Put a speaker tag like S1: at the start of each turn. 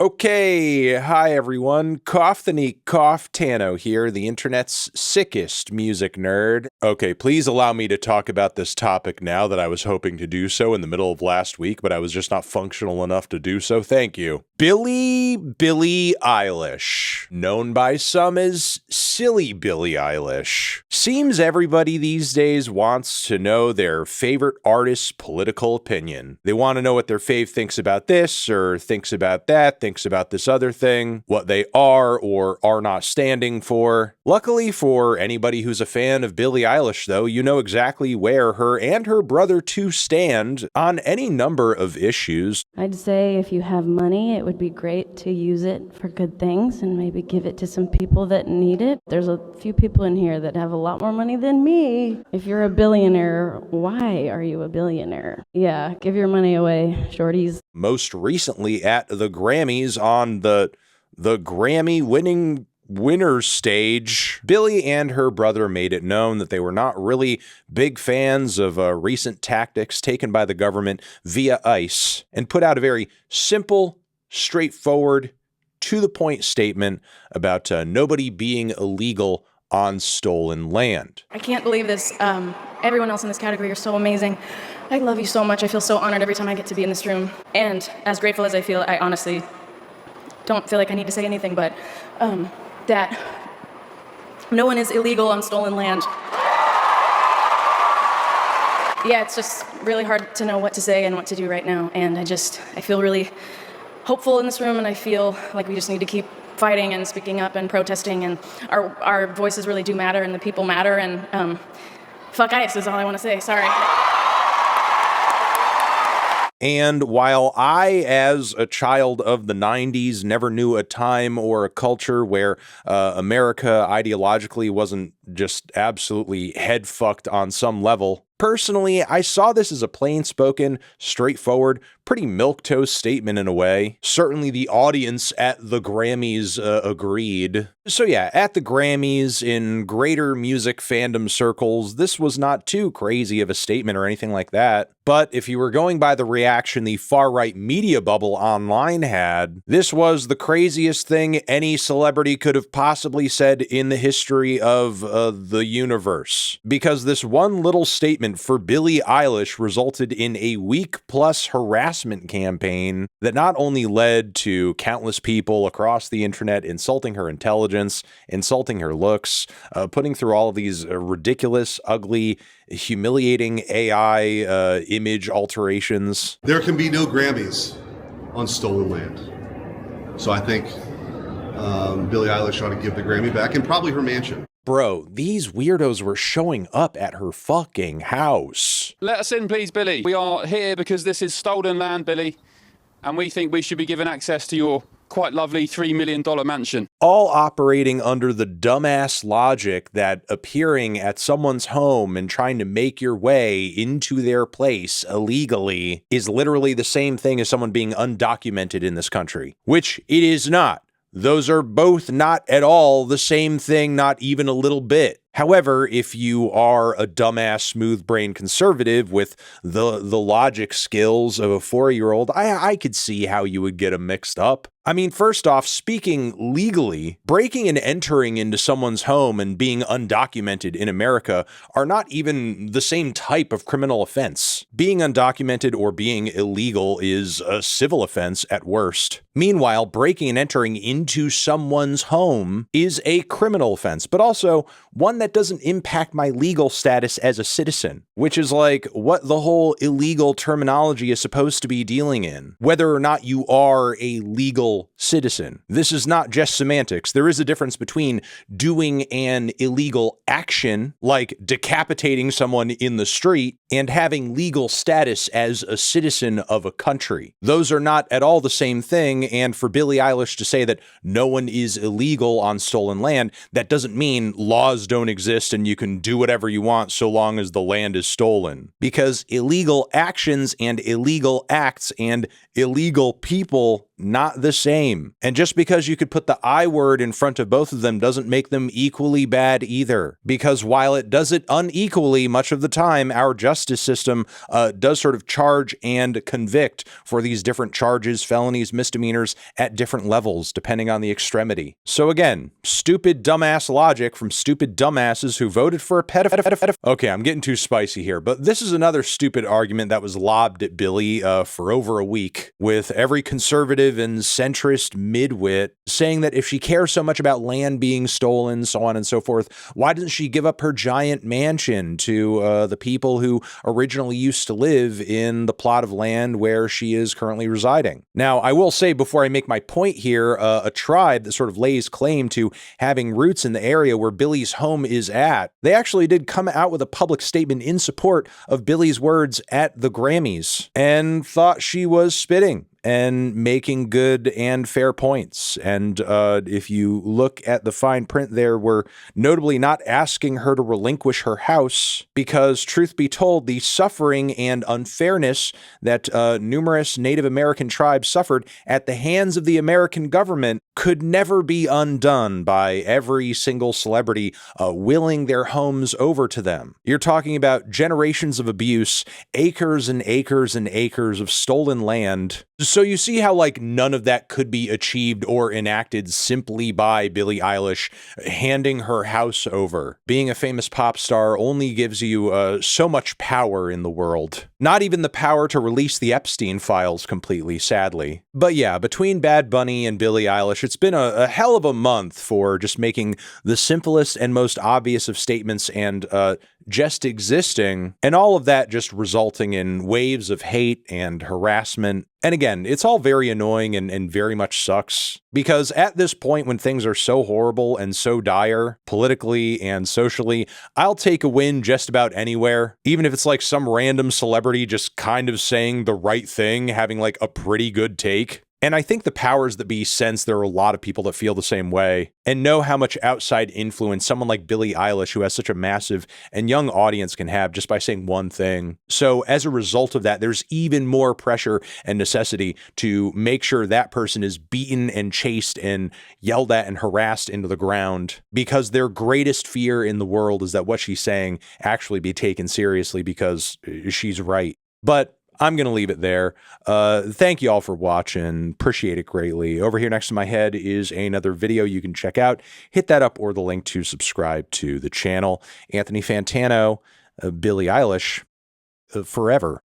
S1: Okay, hi everyone. Fantano here, the internet's sickest music nerd. Okay, please allow me to talk about this topic now that I was hoping to do so in the middle of last week, but I was just not functional enough to do so. Thank you. Billie Eilish, known by some as Silly Billie Eilish. Seems everybody these days wants to know their favorite artist's political opinion. They want to know what their fave thinks about this or thinks about that, thinks about this other thing, what they are or are not standing for. Luckily for anybody who's a fan of Billie Eilish, though, you know exactly where her and her brother too stand on any number of issues.
S2: I'd say if you have money, it would be great to use it for good things and maybe give it to some people that need it. There's a few people in here that have a lot more money than me. If you're a billionaire, why are you a billionaire? Yeah, give your money away, shorties.
S1: Most recently at the Grammys on the Grammy winners stage, Billie and her brother made it known that they were not really big fans of recent tactics taken by the government via ICE and put out a very simple, straightforward, to-the-point statement about nobody being illegal on stolen land.
S3: I can't believe this. Everyone else in this category are so amazing. I love you so much. I feel so honored every time I get to be in this room. And as grateful as I feel, I honestly don't feel like I need to say anything, but that no one is illegal on stolen land. Yeah, it's just really hard to know what to say and what to do right now. And I feel really hopeful in this room, and I feel like we just need to keep fighting and speaking up and protesting, and our voices really do matter, and the people matter, and fuck ICE is all I want to say. Sorry.
S1: And while I, as a child of the 90s, never knew a time or a culture where America ideologically wasn't just absolutely head fucked on some level, personally, I saw this as a plain-spoken, straightforward, pretty milquetoast statement in a way. Certainly the audience at the Grammys agreed. So yeah, at the Grammys, in greater music fandom circles, this was not too crazy of a statement or anything like that. But if you were going by the reaction the far-right media bubble online had, this was the craziest thing any celebrity could have possibly said in the history of the universe. Because this one little statement for Billie Eilish resulted in a week-plus harassment campaign that not only led to countless people across the internet insulting her intelligence, insulting her looks, putting through all of these ridiculous, ugly, humiliating AI image alterations.
S4: There can be no Grammys on stolen land. So I think Billie Eilish ought to give the Grammy back, and probably her mansion.
S1: Bro, these weirdos were showing up at her fucking house.
S5: Let us in, please, Billie. We are here because this is stolen land, Billie, and we think we should be given access to your quite lovely $3 million mansion.
S1: All operating under the dumbass logic that appearing at someone's home and trying to make your way into their place illegally is literally the same thing as someone being undocumented in this country, which it is not. Those are both not at all the same thing, not even a little bit. However, if you are a dumbass, smooth-brained conservative with the logic skills of a 4-year-old, I could see how you would get them mixed up. I mean, first off, speaking legally, breaking and entering into someone's home and being undocumented in America are not even the same type of criminal offense. Being undocumented or being illegal is a civil offense at worst. Meanwhile, breaking and entering into someone's home is a criminal offense, but also one that doesn't impact my legal status as a citizen, which is like what the whole illegal terminology is supposed to be dealing in, whether or not you are a legal citizen. This is not just semantics. There is a difference between doing an illegal action, like decapitating someone in the street, and having legal status as a citizen of a country. Those are not at all the same thing, and for Billie Eilish to say that no one is illegal on stolen land, that doesn't mean laws don't exist and you can do whatever you want so long as the land is stolen. Because illegal actions and illegal acts and illegal people, not the same. And just because you could put the I word in front of both of them doesn't make them equally bad either. Because while it does it unequally much of the time, our justice system does sort of charge and convict for these different charges, felonies, misdemeanors at different levels, depending on the extremity. So again, stupid dumbass logic from stupid dumbasses who voted for a pedophile. Okay, I'm getting too spicy here, but this is another stupid argument that was lobbed at Billie for over a week, with every conservative and centrist midwit saying that if she cares so much about land being stolen, so on and so forth, why doesn't she give up her giant mansion to the people who originally used to live in the plot of land where she is currently residing? Now, I will say before I make my point here, a tribe that sort of lays claim to having roots in the area where Billie's home is at, they actually did come out with a public statement in support of Billie's words at the Grammys and thought she was spitting and making good and fair points. And if you look at the fine print there, we're notably not asking her to relinquish her house because, truth be told, the suffering and unfairness that numerous Native American tribes suffered at the hands of the American government could never be undone by every single celebrity willing their homes over to them. You're talking about generations of abuse, acres and acres and acres of stolen land. So you see how, like, none of that could be achieved or enacted simply by Billie Eilish handing her house over. Being a famous pop star only gives you so much power in the world. Not even the power to release the Epstein files completely, sadly. But yeah, between Bad Bunny and Billie Eilish, it's been a hell of a month for just making the simplest and most obvious of statements and just existing, and all of that just resulting in waves of hate and harassment. And again, it's all very annoying and very much sucks, because at this point when things are so horrible and so dire, politically and socially, I'll take a win just about anywhere, even if it's like some random celebrity just kind of saying the right thing, having like a pretty good take. And I think the powers that be sense there are a lot of people that feel the same way and know how much outside influence someone like Billie Eilish, who has such a massive and young audience, can have just by saying one thing. So as a result of that, there's even more pressure and necessity to make sure that person is beaten and chased and yelled at and harassed into the ground, because their greatest fear in the world is that what she's saying actually be taken seriously because she's right. But I'm going to leave it there. Thank you all for watching. Appreciate it greatly. Over here next to my head is another video you can check out. Hit that up or the link to subscribe to the channel. Anthony Fantano, Billie Eilish, forever.